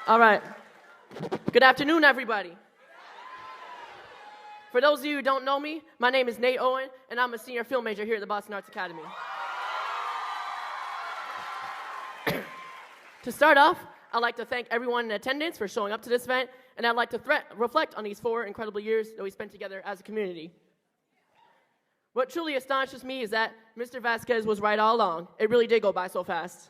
All right. Good afternoon, everybody. For those of you who don't know me, my name is Nate Owen, and I'm a senior film major here at the Boston Arts Academy. To start off, I'd like to thank everyone in attendance for showing up to this event, and I'd like to reflect on these 4 incredible years that we spent together as a community. What truly astonishes me is that Mr. Vasquez was right all along. It really did go by so fast.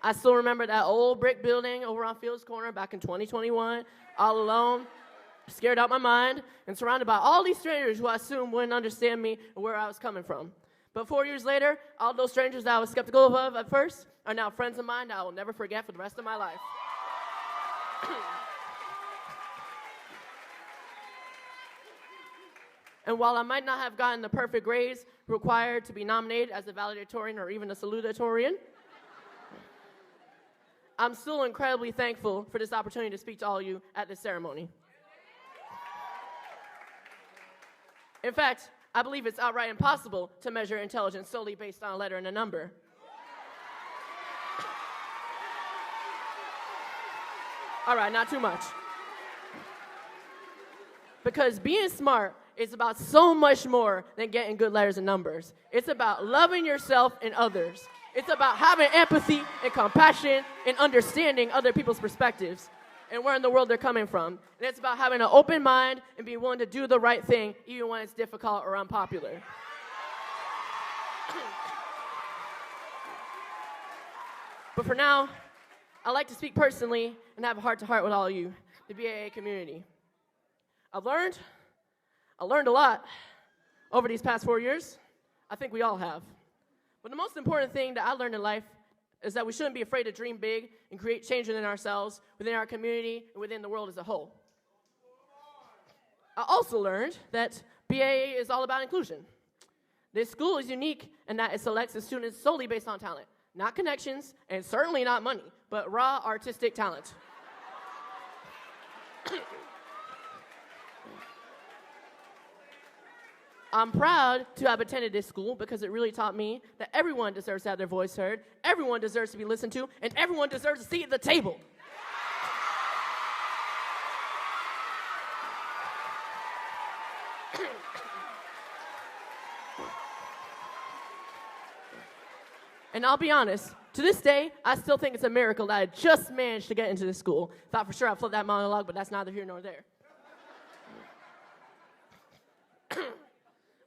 I still remember that old brick building over on Fields Corner back in 2021, all alone, scared out my mind, and surrounded by all these strangers who I assumed wouldn't understand me or where I was coming from. But 4 years later, all those strangers that I was skeptical of at first are now friends of mine that I will never forget for the rest of my life. And while I might not have gotten the perfect grades required to be nominated as a valedictorian or even a salutatorian, I'm still incredibly thankful for this opportunity to speak to all of you at this ceremony. In fact, I believe it's outright impossible to measure intelligence solely based on a letter and a number. All right, not too much. Because being smart is about so much more than getting good letters and numbers. It's about loving yourself and others. It's about having empathy and compassion and understanding other people's perspectives and where in the world they're coming from. And it's about having an open mind and being willing to do the right thing even when it's difficult or unpopular. But for now, I'd like to speak personally and have a heart-to-heart with all of you, the BAA community. I learned a lot over these past 4 years. I think we all have. But the most important thing that I learned in life is that we shouldn't be afraid to dream big and create change within ourselves, within our community, and within the world as a whole. I also learned that BAA is all about inclusion. This school is unique in that it selects its students solely based on talent, not connections, and certainly not money, but raw artistic talent. I'm proud to have attended this school because it really taught me that everyone deserves to have their voice heard, everyone deserves to be listened to, and everyone deserves a seat at the table. And I'll be honest, to this day, I still think it's a miracle that I just managed to get into this school. Thought for sure I'd flip that monologue, but that's neither here nor there.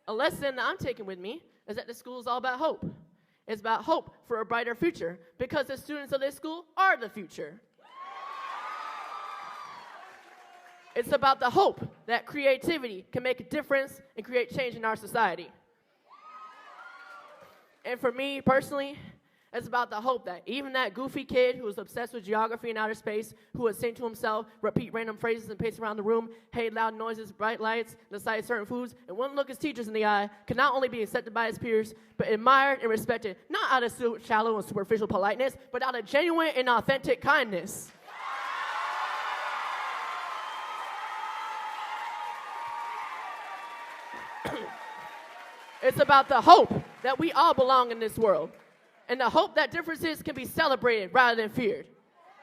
A lesson that I'm taking with me is that the school is all about hope. It's about hope for a brighter future because the students of this school are the future. It's about the hope that creativity can make a difference and create change in our society. And for me personally, it's about the hope that even that goofy kid who was obsessed with geography and outer space, who would sing to himself, repeat random phrases and pace around the room, hate loud noises, bright lights, decide certain foods, and wouldn't look his teachers in the eye, could not only be accepted by his peers, but admired and respected, not out of shallow and superficial politeness, but out of genuine and authentic kindness. It's about the hope that we all belong in this world. And the hope that differences can be celebrated rather than feared.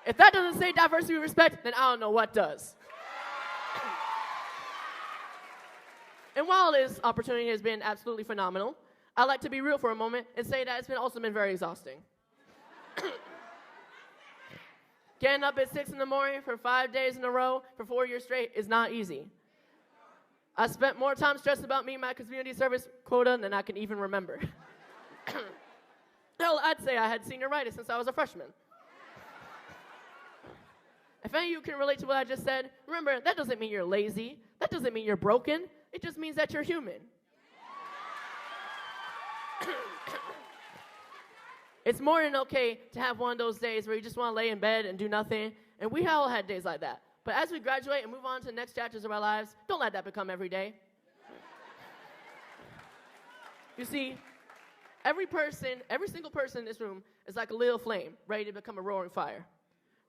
If that doesn't say diversity and respect, then I don't know what does. And while this opportunity has been absolutely phenomenal, I'd like to be real for a moment and say that it's also been very exhausting. Getting up at 6 in the morning for 5 days in a row for 4 years straight is not easy. I spent more time stressed about meeting my community service quota than I can even remember. Hell, I'd say I had senioritis since I was a freshman. If any of you can relate to what I just said, remember, that doesn't mean you're lazy. That doesn't mean you're broken. It just means that you're human. It's more than okay to have one of those days where you just want to lay in bed and do nothing, and we all had days like that. But as we graduate and move on to the next chapters of our lives, don't let that become every day. You see, every single person in this room is like a little flame, ready to become a roaring fire.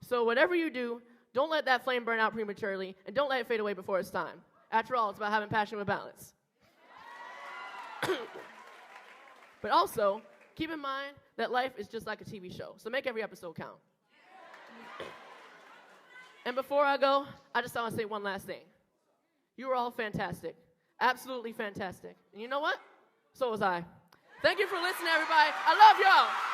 So whatever you do, don't let that flame burn out prematurely, and don't let it fade away before it's time. After all, it's about having passion with balance. But also, keep in mind that life is just like a TV show, so make every episode count. And before I go, I just want to say one last thing. You were all fantastic. Absolutely fantastic. And you know what? So was I. Thank you for listening, everybody. I love y'all.